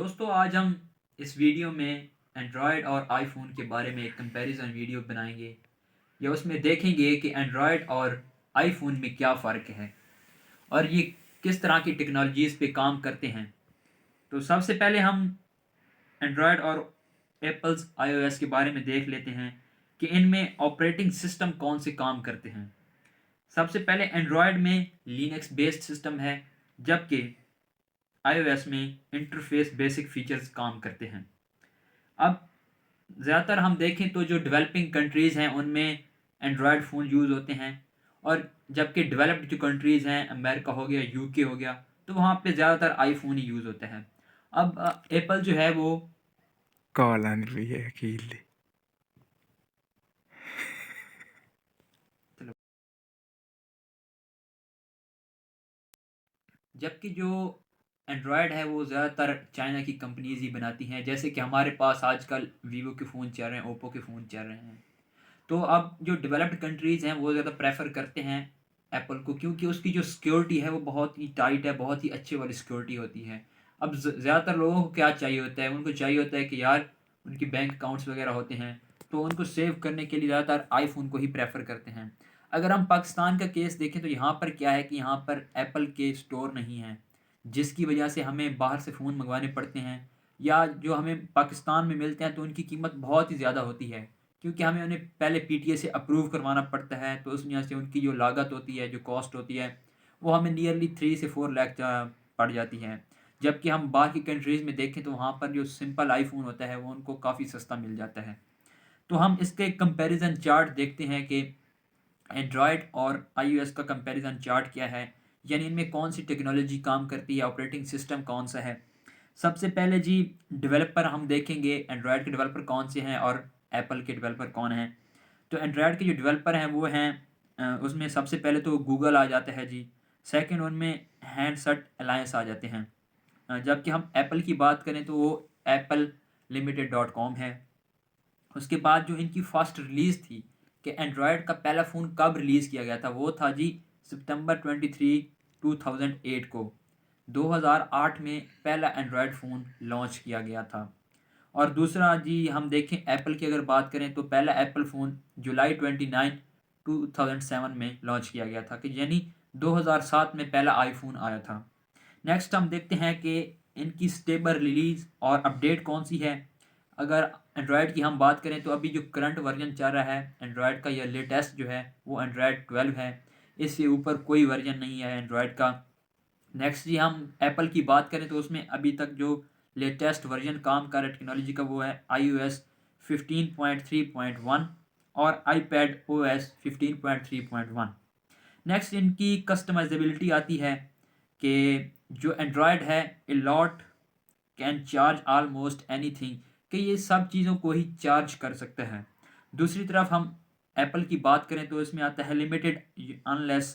दोस्तों आज हम इस वीडियो में एंड्रॉयड और आईफोन के बारे में एक कंपैरिजन वीडियो बनाएंगे या उसमें देखेंगे कि एंड्रॉयड और आईफोन में क्या फ़र्क है और ये किस तरह की टेक्नोलॉजीज़ पे काम करते हैं। तो सबसे पहले हम एंड्रॉयड और एप्पल्स आईओएस के बारे में देख लेते हैं कि इनमें ऑपरेटिंग सिस्टम कौन से काम करते हैं। सबसे पहले एंड्रॉयड में लिनक्स बेस्ड सिस्टम है, जबकि आईओएस में इंटरफेस बेसिक फीचर्स काम करते हैं। अब ज़्यादातर हम देखें तो जो डेवलपिंग कंट्रीज़ हैं उनमें एंड्रॉयड फ़ोन यूज़ होते हैं, और जबकि डेवलप्ड जो कंट्रीज़ हैं, अमेरिका हो गया, यूके हो गया, तो वहाँ पे ज़्यादातर आईफोन ही यूज़ होता है। अब एप्पल जो है वो कॉल आने रही है अकेले। चलो, जबकि जो एंड्रॉयड है वो ज़्यादातर चाइना की कंपनीज़ ही बनाती हैं। जैसे कि हमारे पास आजकल वीवो के फ़ोन चल रहे हैं, ओप्पो के फ़ोन चल रहे हैं। तो अब जो डेवलप्ड कंट्रीज़ हैं वो ज़्यादा प्रेफर करते हैं एप्पल को, क्योंकि उसकी जो सिक्योरिटी है वो बहुत ही टाइट है, बहुत ही अच्छी वाली सिक्योरिटी होती है। अब ज़्यादातर लोगों को क्या चाहिए होता है, उनको चाहिए होता है कि यार उनकी बैंक अकाउंट्स वगैरह होते हैं, तो उनको सेव करने के लिए ज़्यादातर आईफोन को ही प्रेफर करते हैं। अगर हम पाकिस्तान का केस देखें तो यहाँ पर क्या है कि यहाँ पर एप्पल के स्टोर नहीं हैं, जिसकी वजह से हमें बाहर से फ़ोन मंगवाने पड़ते हैं, या जो हमें पाकिस्तान में मिलते हैं तो उनकी कीमत बहुत ही ज़्यादा होती है, क्योंकि हमें उन्हें पहले पीटीए से अप्रूव करवाना पड़ता है। तो उस वजह से उनकी जो लागत होती है, जो कॉस्ट होती है, वो हमें नियरली 3 से 4 लाख पड़ जाती है। जबकि हम बाहर की कंट्रीज़ में देखें तो वहाँ पर जो सिंपल आईफोन होता है वो उनको काफ़ी सस्ता मिल जाता है। तो हम इसके कंपैरिजन चार्ट देखते हैं कि एंड्रॉयड और आईओएस का कंपैरिजन चार्ट क्या है, यानी इनमें कौन सी टेक्नोलॉजी काम करती है, ऑपरेटिंग सिस्टम कौन सा है। सबसे पहले जी, डेवलपर हम देखेंगे एंड्रॉयड के डेवलपर कौन से हैं और एप्पल के डेवलपर कौन हैं। तो एंड्रॉयड के जो डेवलपर हैं वो हैं, उसमें सबसे पहले तो गूगल आ जाता है जी। सेकंड उनमें हैंडसेट अलायंस आ जाते हैं। जबकि हम एप्पल की बात करें तो वो एप्पल लिमिटेड डॉट कॉम है। उसके बाद जो इनकी फर्स्ट रिलीज़ थी कि एंड्रॉयड का पहला फ़ोन कब रिलीज़ किया गया था, वो था जी सितंबर 23 2008 को। 2008 में पहला एंड्रॉयड फ़ोन लॉन्च किया गया था। और दूसरा जी, हम देखें एप्पल की अगर बात करें तो पहला एप्पल फ़ोन जुलाई 29 2007 में लॉन्च किया गया था, कि यानी 2007 में पहला आईफोन आया था। नेक्स्ट हम देखते हैं कि इनकी स्टेबल रिलीज़ और अपडेट कौन सी है। अगर एंड्रॉयड की हम बात करें तो अभी जो करंट वर्जन चल रहा है एंड्रॉयड का, या लेटेस्ट जो है, वो एंड्रॉयड 12 है। इससे ऊपर कोई वर्जन नहीं है एंड्रॉयड का। नेक्स्ट जी, हम एप्पल की बात करें तो उसमें अभी तक जो लेटेस्ट वर्जन काम कर रहा है टेक्नोलॉजी का, वो है iOS 15.3.1 और iPad OS 15.3.1। नेक्स्ट इनकी कस्टमाइजेबिलिटी आती है कि जो एंड्रॉयड है, a lot can charge almost anything, कि ये सब चीज़ों को ही चार्ज कर सकता है। दूसरी तरफ हम एप्पल की बात करें तो इसमें आता है लिमिटेड अनलेस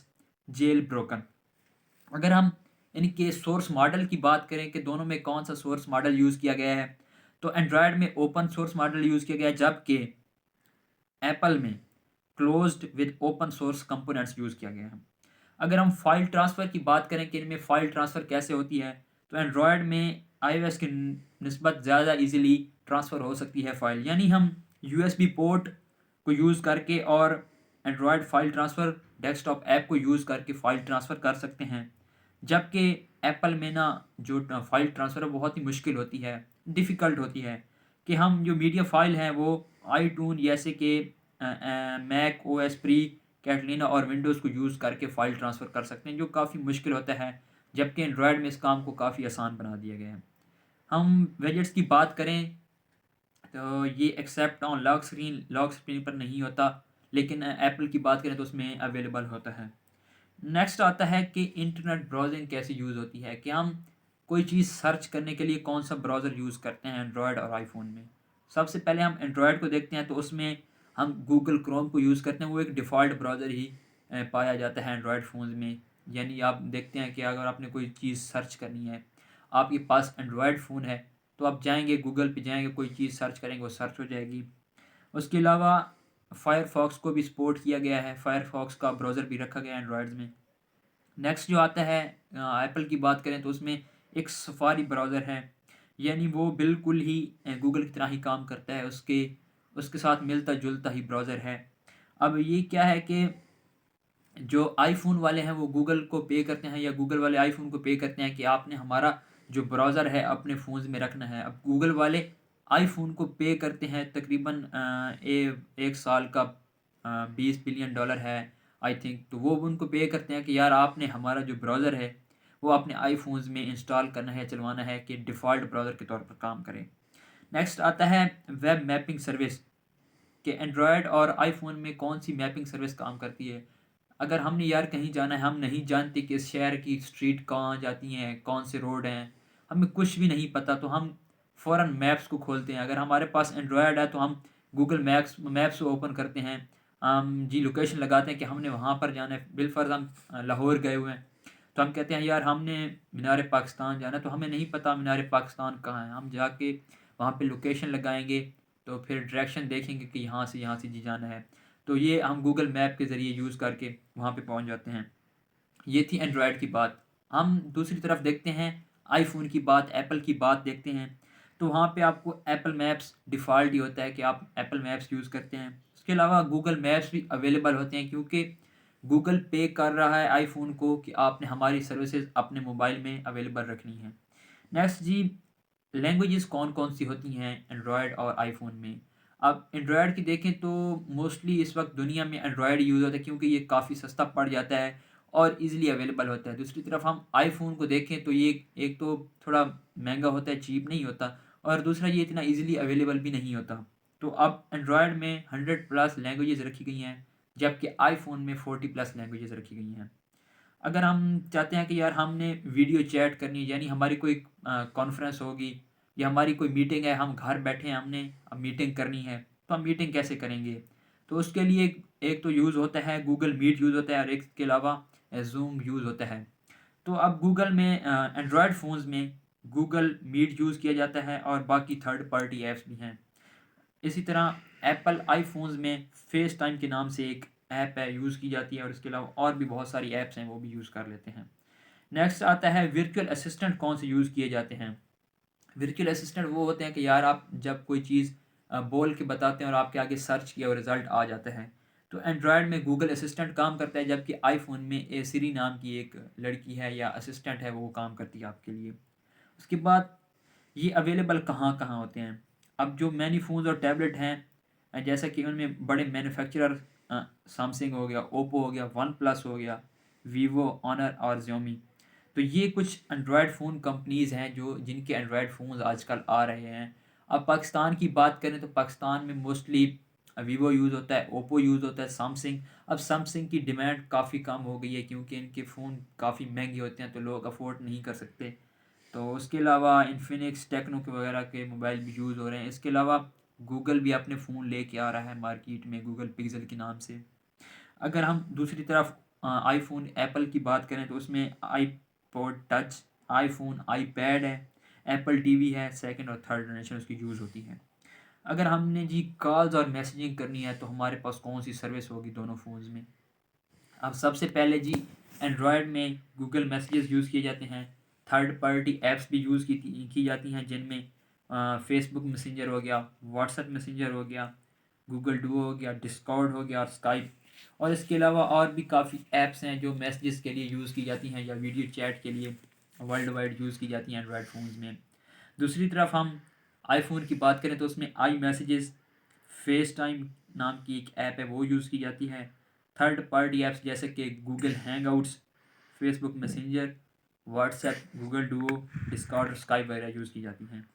जेल ब्रोकन। अगर हम इनके सोर्स मॉडल की बात करें कि दोनों में कौन सा सोर्स मॉडल यूज़ किया गया है, तो एंड्रॉयड में ओपन सोर्स मॉडल यूज़ किया गया है, जबकि एप्पल में closed with open source components use किया गया है। अगर हम फाइल ट्रांसफ़र की बात करें कि इनमें फ़ाइल ट्रांसफ़र कैसे होती है, तो एंड्रॉयड में आईओएस की निस्बत ज़्यादा इजीली ट्रांसफ़र हो सकती है फ़ाइल, यानी हम यूएसबी पोर्ट को यूज़ करके और Android file transfer desktop app को यूज़ करके फ़ाइल ट्रांसफ़र कर सकते हैं। जबकि एप्पल में ना, जो फ़ाइल ट्रांसफ़र है बहुत ही मुश्किल होती है, डिफ़िकल्ट होती है, कि हम जो मीडिया फ़ाइल हैं वो आईटून जैसे कि मैक ओएस प्री, कैटलीना और विंडोज़ को यूज़ करके फ़ाइल ट्रांसफ़र कर सकते हैं, जो काफ़ी मुश्किल होता है। जबकि एंड्रॉयड में इस काम को काफ़ी आसान बना दिया गया है। हम वेजेट्स की बात करें तो ये एक्सेप्ट ऑन लॉक स्क्रीन पर नहीं होता, लेकिन एप्पल की बात करें तो उसमें अवेलेबल होता है। नेक्स्ट आता है कि इंटरनेट ब्राउजिंग कैसे यूज़ होती है, कि हम कोई चीज़ सर्च करने के लिए कौन सा ब्राउज़र यूज़ करते हैं एंड्रॉयड और आईफोन में। सबसे पहले हम एंड्रॉयड को देखते हैं तो उसमें हम गूगल क्रोम को यूज़ करते हैं, वो एक डिफ़ॉल्ट ब्राउज़र ही पाया जाता है एंड्रॉयड फ़ोन्स में। यानी आप देखते हैं कि अगर आपने कोई चीज़ सर्च करनी है, आपके पास एंड्रॉयड फ़ोन है, तो आप जाएंगे गूगल पे जाएंगे, कोई चीज़ सर्च करेंगे, वो सर्च हो जाएगी। उसके अलावा फायरफॉक्स को भी सपोर्ट किया गया है, फायरफॉक्स का ब्राउज़र भी रखा गया है एंड्रॉयड्स में। नेक्स्ट जो आता है एप्पल की बात करें तो उसमें एक सफारी ब्राउज़र है, यानी वो बिल्कुल ही गूगल की तरह ही काम करता है, उसके उसके साथ मिलता-जुलता ही ब्राउज़र है। अब ये क्या है कि जो आईफ़ोन वाले हैं वो गूगल को पे करते हैं या गूगल वाले आईफ़ोन को पे करते हैं कि आपने हमारा जो ब्राउज़र है अपने फ़ोन्स में रखना है। अब गूगल वाले आईफ़ोन को पे करते हैं तकरीबन 1 साल का $20 बिलियन है आई थिंक। तो वो उनको पे करते हैं कि यार आपने हमारा जो ब्राउज़र है वो अपने आईफ़ोन्स में इंस्टॉल करना है, चलवाना है कि डिफ़ॉल्ट ब्राउज़र के तौर पर काम करे। नेक्स्ट आता है वेब मैपिंग सर्विस, कि एंड्रॉयड और आईफ़ोन में कौन-सी मैपिंग सर्विस काम करती है। अगर हमने यार कहीं जाना है, हम नहीं जानते कि इस शहर की स्ट्रीट कहाँ जाती हैं, कौन से रोड हैं, हमें कुछ भी नहीं पता, तो हम फ़ौरन मैप्स को खोलते हैं। अगर हमारे पास एंड्रॉयड है तो हम गूगल मैप्स मैप्स को ओपन करते हैं। जी लोकेशन लगाते हैं कि हमने वहाँ पर जाना है। बिलफ़र्ज़ हम लाहौर गए हुए हैं, तो हम कहते हैं यार हमने मीनार पाकिस्तान जाना है, तो हमें नहीं पता मीनार पाकिस्तान कहाँ है। हम जाके वहाँ पे लोकेशन लगाएँगे, तो फिर डायरेक्शन देखेंगे कि यहाँ से जी जाना है। तो ये हम गूगल मैप के ज़रिए यूज़ करके वहाँ पे पहुँच जाते हैं। ये थी एंड्रॉयड की बात। हम दूसरी तरफ देखते हैं आईफ़ोन की बात, एप्पल की बात देखते हैं। तो वहाँ पे आपको एप्पल मैप्स डिफ़ॉल्ट ही होता है कि आप एप्पल मैप्स यूज़ करते हैं। उसके अलावा गूगल मैप्स भी अवेलेबल होते हैं, क्योंकि गूगल पे कर रहा है आईफ़ोन को कि आपने हमारी सर्विसेज़ अपने मोबाइल में अवेलेबल रखनी है। नेक्स्ट जी, लैंग्वेजेस कौन-कौन सी होती हैं एंड्रॉयड और आईफ़ोन में? अब एंड्रॉयड की देखें तो मोस्टली इस वक़्त दुनिया में एंड्रॉयड यूज़ होता है, क्योंकि ये काफ़ी सस्ता पड़ जाता है और ईज़िली अवेलेबल होता है। दूसरी तरफ हम आईफ़ोन को देखें तो ये एक तो थोड़ा महँगा होता है, चीप नहीं होता, और दूसरा ये इतना ईज़िली अवेलेबल भी नहीं होता। तो अब एंड्रॉयड में 100 प्लस लैंग्वेजेस रखी गई हैं, जबकि आईफ़ोन में 40 प्लस लैंग्वेजेस रखी गई हैं। अगर हम चाहते हैं कि यार हमने वीडियो चैट करनी है, यानी हमारी कोई कॉन्फ्रेंस होगी या हमारी कोई मीटिंग है, हम घर बैठे हैं, हमने अब मीटिंग करनी है, तो हम मीटिंग कैसे करेंगे? तो उसके लिए एक तो यूज़ होता है गूगल मीट यूज़ होता है, और एक के अलावा ज़ूम यूज़ होता है। तो अब गूगल में एंड्रॉयड फ़ोन्स में गूगल मीट यूज़ किया जाता है और बाकी थर्ड पार्टी ऐप्स भी हैं। इसी तरह एप्पल आईफ़ोन्स में फ़ेस टाइम के नाम से एक ऐप है, यूज़ की जाती है, और इसके अलावा और भी बहुत सारी ऐप्स हैं, वो भी यूज़ कर लेते हैं। नेक्स्ट आता है वर्चुअल असिस्टेंट कौन से यूज़ किए जाते हैं। वर्चुअल असिस्टेंट वो होते हैं कि यार आप जब कोई चीज़ बोल के बताते हैं और आपके आगे सर्च किया और रिज़ल्ट आ जाता है। तो एंड्रॉयड में गूगल असिस्टेंट काम करता है, जबकि आईफ़ोन में सिरी नाम की एक लड़की है या असिस्टेंट है, वो काम करती है आपके लिए। उसके बाद ये अवेलेबल कहाँ-कहाँ होते हैं? अब जो मैनी फ़ोन्स और टैबलेट हैं, जैसा कि उनमें बड़े मैन्युफैक्चरर सैमसंग हो गया, ओप्पो हो गया, वन प्लस हो गया, वीवो, ऑनर और ज़ियोमी। तो ये कुछ एंड्रॉयड फ़ोन कंपनीज़ हैं जो जिनके एंड्रॉयड फ़ोन्स आजकल आ रहे हैं। अब पाकिस्तान की बात करें तो पाकिस्तान में मोस्टली वीवो यूज़ होता है, ओप्पो यूज़ होता है, सैमसंग। अब सैमसंग की डिमांड काफ़ी कम हो गई है, क्योंकि इनके फ़ोन काफ़ी महँगे होते हैं, तो लोग अफ़ोर्ड नहीं कर सकते। तो उसके अलावा इन्फिनिक्स, टेक्नो के वगैरह के मोबाइल भी यूज़ हो रहे हैं। इसके अलावा गूगल भी अपने फ़ोन लेके आ रहा है मार्केट में गूगल पिक्सेल के नाम से। अगर हम दूसरी तरफ आईफ़ोन एप्पल की बात करें तो उसमें आईपॉड टच, आईफ़ोन, आईपैड है, एप्पल टीवी है, सेकंड और थर्ड जनरेशन उसकी यूज़ होती है। अगर हमने जी कॉल्स और मैसेजिंग करनी है तो हमारे पास कौन-सी सर्विस होगी दोनों फ़ोन्स में? अब सबसे पहले जी एंड्रॉयड में गूगल मैसेजेस यूज़ किए जाते हैं। थर्ड पार्टी ऐप्स भी यूज़ की जाती हैं, जिनमें फ़ेसबुक मैसेंजर हो गया, व्हाट्सएप मैसेंजर हो गया, गूगल डुओ हो गया, डिस्कॉर्ड हो गया और स्काइप। और इसके अलावा और भी काफ़ी ऐप्स हैं जो मैसेजेस के लिए यूज़ की जाती हैं या वीडियो चैट के लिए वर्ल्ड वाइड यूज़ की जाती हैं एंड्रॉयड फ़ोन्स में। दूसरी तरफ हम आईफ़ोन की बात करें तो उसमें आई मैसेजेस, फेस टाइम नाम की एक ऐप है, वो यूज़ की जाती है। थर्ड पार्टी ऐप्स जैसे कि Google Hangouts, Facebook messenger, WhatsApp, Google Duo, Discord और स्काइप वगैरह यूज़ की जाती हैं।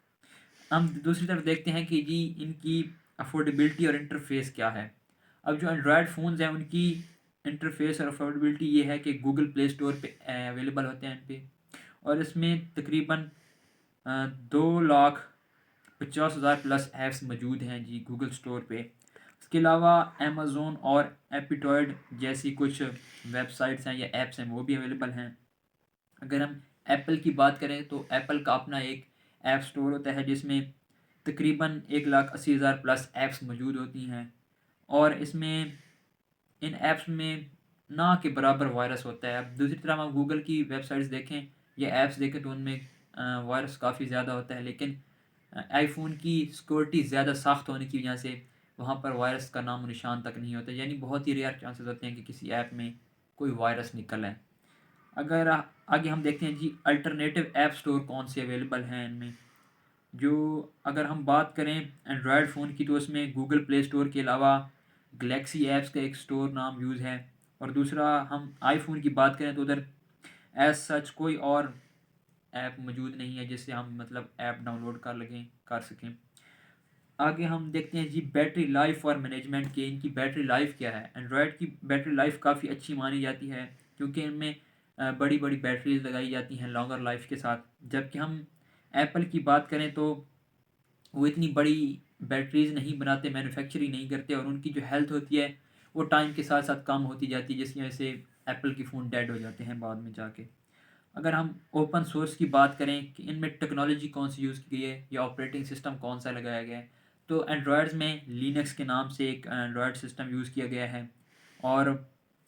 हम दूसरी तरफ देखते हैं कि जी इनकी अफोर्डेबिलिटी और इंटरफेस क्या है। अब जो एंड्रॉयड फ़ोन्स हैं उनकी इंटरफेस और अफोर्डेबिलिटी ये है कि गूगल प्ले स्टोर पे अवेलेबल होते हैं इन पे, और इसमें तकरीबन 2,50,000 प्लस ऐप्स मौजूद हैं जी गूगल स्टोर पे। इसके अलावा अमेज़न और एपिटॉयड जैसी कुछ वेबसाइट्स हैं या ऐप्स हैं, वो भी अवेलेबल हैं। अगर हम एप्पल की बात करें तो एप्पल का अपना एक ऐप स्टोर होता है, जिसमें तकरीबन 1,80,000 प्लस ऐप्स मौजूद होती हैं, और इसमें इन ऐप्स में ना के बराबर वायरस होता है। अब दूसरी तरफ हम गूगल की वेबसाइट्स देखें या ऐप्स देखें तो उनमें वायरस काफ़ी ज़्यादा होता है, लेकिन आईफ़ोन की सिक्योरिटी ज़्यादा सख्त होने की वजह से वहाँ पर वायरस का नामो निशान तक नहीं होता, यानी बहुत ही रेयर चांसेस होते हैं कि किसी ऐप में कोई वायरस निकल आए। अगर आगे हम देखते हैं जी अल्टरनेटिव ऐप स्टोर कौन से अवेलेबल हैं इनमें। जो अगर हम बात करें एंड्रॉयड फ़ोन की, तो उसमें गूगल प्ले स्टोर के अलावा गैलेक्सी ऐप्स का एक स्टोर नाम यूज़ है। और दूसरा हम आईफ़ोन की बात करें तो उधर एज़ सच कोई और ऐप मौजूद नहीं है जिससे हम मतलब ऐप डाउनलोड कर सकें। आगे हम देखते हैं जी बैटरी लाइफ और मैनेजमेंट के इनकी बैटरी लाइफ क्या है। एंड्रॉयड की बैटरी लाइफ काफ़ी अच्छी मानी जाती है, क्योंकि इनमें बड़ी बड़ी बैटरीज लगाई जाती हैं लॉन्गर लाइफ के साथ। जबकि हम एप्पल की बात करें तो वो इतनी बड़ी बैटरीज नहीं बनाते, मैन्युफैक्चरिंग नहीं करते, और उनकी जो हेल्थ होती है वो टाइम के साथ साथ कम होती जाती है, जिसकी वजह से एप्पल के फ़ोन डेड हो जाते हैं बाद में जाके। अगर हम ओपन सोर्स की बात करें कि इनमें टेक्नोलॉजी कौन सी यूज़ की गई है या ऑपरेटिंग सिस्टम कौन सा लगाया गया है, तो एंड्रॉयड्स में लिनक्स के नाम से एक एंड्रॉयड सिस्टम यूज़ किया गया है, और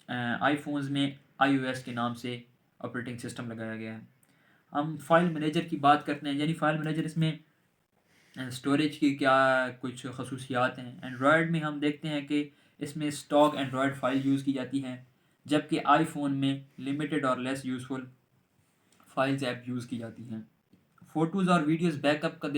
आईफोन्स में आईओएस के नाम से ऑपरेटिंग सिस्टम लगाया गया है। हम फाइल मैनेजर की बात करते हैं, यानी फाइल मैनेजर इसमें स्टोरेज की क्या कुछ खसूसियात हैं। एंड्रॉयड में हम देखते हैं कि इसमें स्टॉक एंड्रॉयड फाइल यूज़ की जाती हैं, जबकि आईफोन में लिमिटेड और less useful files app use की जाती हैं। फ़ोटोज़ और वीडियोज़ बैकअप का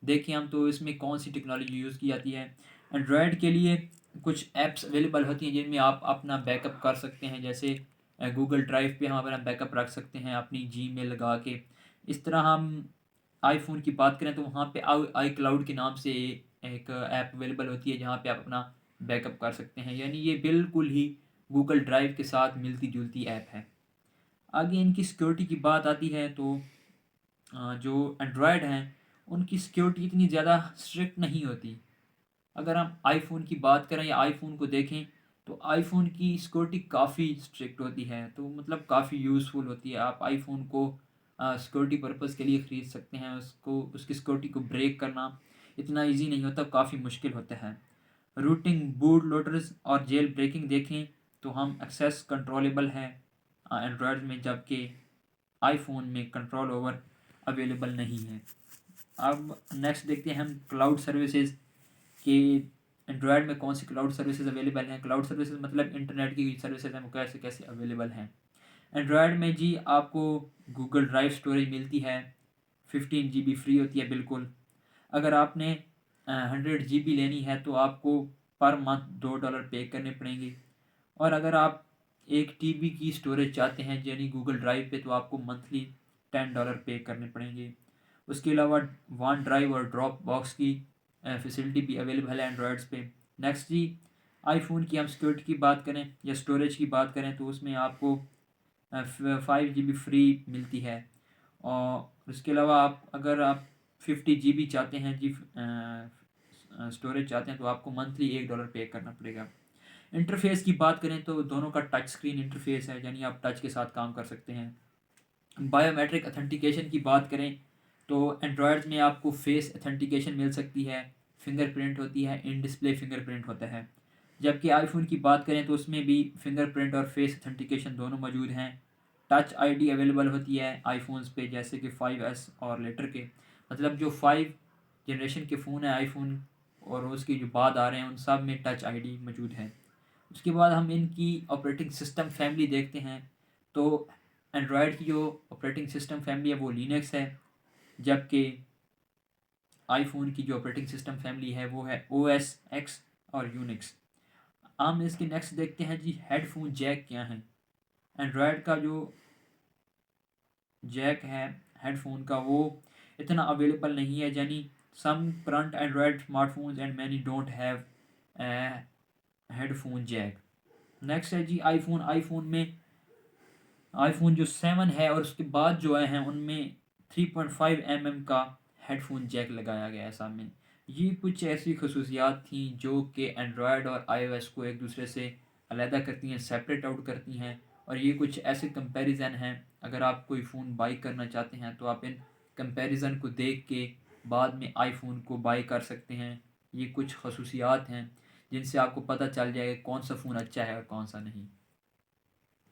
देखें हम तो इसमें कौन सी टेक्नोलॉजी यूज़ की जाती है। एंड्रॉयड के लिए कुछ ऐप्स अवेलेबल होती हैं जिनमें आप अपना बैकअप कर सकते हैं, जैसे गूगल ड्राइव पे हम अपना बैकअप रख सकते हैं अपनी जीमेल लगा के। इस तरह हम आईफ़ोन की बात करें तो वहाँ पे आई क्लाउड के नाम से एक ऐप अवेलेबल होती है जहाँ पे आप अपना बैकअप कर सकते हैं, यानी ये बिल्कुल ही गूगल ड्राइव के साथ मिलती-जुलती ऐप है। आगे इनकी सिक्योरिटी की बात आती है तो जो एंड्रॉयड हैं उनकी सिक्योरिटी इतनी ज़्यादा स्ट्रिक्ट नहीं होती। अगर हम आईफ़ोन की बात करें या आईफ़ोन को देखें तो आईफ़ोन की सिक्योरिटी काफ़ी स्ट्रिक्ट होती है, तो मतलब काफ़ी यूज़फुल होती है। आप आईफ़ोन को सिक्योरिटी पर्पज़ के लिए ख़रीद सकते हैं, उसको उसकी सिक्योरिटी को ब्रेक करना इतना ईज़ी नहीं होता, काफ़ी मुश्किल होता है। रूटिंग, बूट लोडर्स और जेल ब्रेकिंग देखें तो हम एक्सेस कंट्रोलेबल है एंड्रॉयड में, जबकि आईफ़ोन में कंट्रोल ओवर अवेलेबल नहीं है। अब नेक्स्ट देखते हैं हम क्लाउड सर्विसेज़ कि एंड्रॉयड में कौन सी क्लाउड सर्विसेज़ अवेलेबल हैं। क्लाउड सर्विसेज़ मतलब इंटरनेट की सर्विसेज़ हैं, वो कैसे-कैसे अवेलेबल हैं। एंड्रॉयड में जी आपको गूगल ड्राइव स्टोरेज मिलती है, 15 जीबी फ्री होती है बिल्कुल। अगर आपने 100 जीबी लेनी है तो आपको पर मंथ $2 पे करने पड़ेंगे, और अगर आप 1 टीबी की स्टोरेज चाहते हैं यानी गूगल ड्राइव पे, तो आपको मंथली $10 पे करने पड़ेंगे। उसके अलावा वन ड्राइव और ड्रॉप बॉक्स की फैसिलिटी भी अवेलेबल है एंड्रॉयड्स पे। नेक्स्ट जी आईफ़ोन की हम सिक्योरिटी की बात करें या स्टोरेज की बात करें तो उसमें आपको 5 जीबी फ्री मिलती है, और उसके अलावा अगर आप 50 जीबी चाहते हैं जी स्टोरेज चाहते हैं तो आपको मंथली $1 पे करना पड़ेगा। इंटरफेस की बात करें तो दोनों का टच स्क्रीन इंटरफेस है, यानी आप टच के साथ काम कर सकते हैं। बायोमेट्रिक अथेंटिकेशन की बात करें तो एंड्रॉयड में आपको फेस अथेंटिकेशन मिल सकती है, फिंगरप्रिंट होती है, इन डिस्प्ले फिंगरप्रिंट होता है। जबकि आईफोन की बात करें तो उसमें भी फिंगरप्रिंट और फेस अथेंटिकेशन दोनों मौजूद हैं। टच आईडी अवेलेबल होती है आईफोन्स पे, जैसे कि 5S और लेटर के, मतलब जो 5 जनरेशन के फ़ोन है आईफोन और उसके जो बाद आ रहे हैं उन सब में टच आईडी मौजूद है। उसके बाद हम इनकी ऑपरेटिंग सिस्टम फैमिली देखते हैं तो एंड्रॉयड की जो ऑपरेटिंग सिस्टम फैमिली है वो लिनक्स है, जबकि आईफोन की जो ऑपरेटिंग सिस्टम फैमिली है वो है ओएस एक्स और यूनिक्स। हम इसके नेक्स्ट देखते हैं जी हेडफोन जैक क्या है। एंड्रॉयड का जो जैक है हेडफोन का वो इतना अवेलेबल नहीं है, यानी some current Android smartphones and many don't have headphone jack. Next है जी आईफोन में आईफोन जो 7 है और उसके बाद जो आए हैं उनमें 3.5 mm का हेडफोन जैक लगाया गया है सामने। ये कुछ ऐसी खसूसियात थी जो कि एंड्रॉयड और आईओएस को एक दूसरे से अलहदा करती हैं, सेपरेट आउट करती हैं, और ये कुछ ऐसे कंपैरिजन हैं। अगर आप कोई फ़ोन बाई करना चाहते हैं तो आप इन कंपैरिजन को देख के बाद में आईफोन को बाई कर सकते हैं। ये कुछ खसूसियात हैं जिनसे आपको पता चल जाएगा कौन सा फ़ोन अच्छा है और कौन सा नहीं।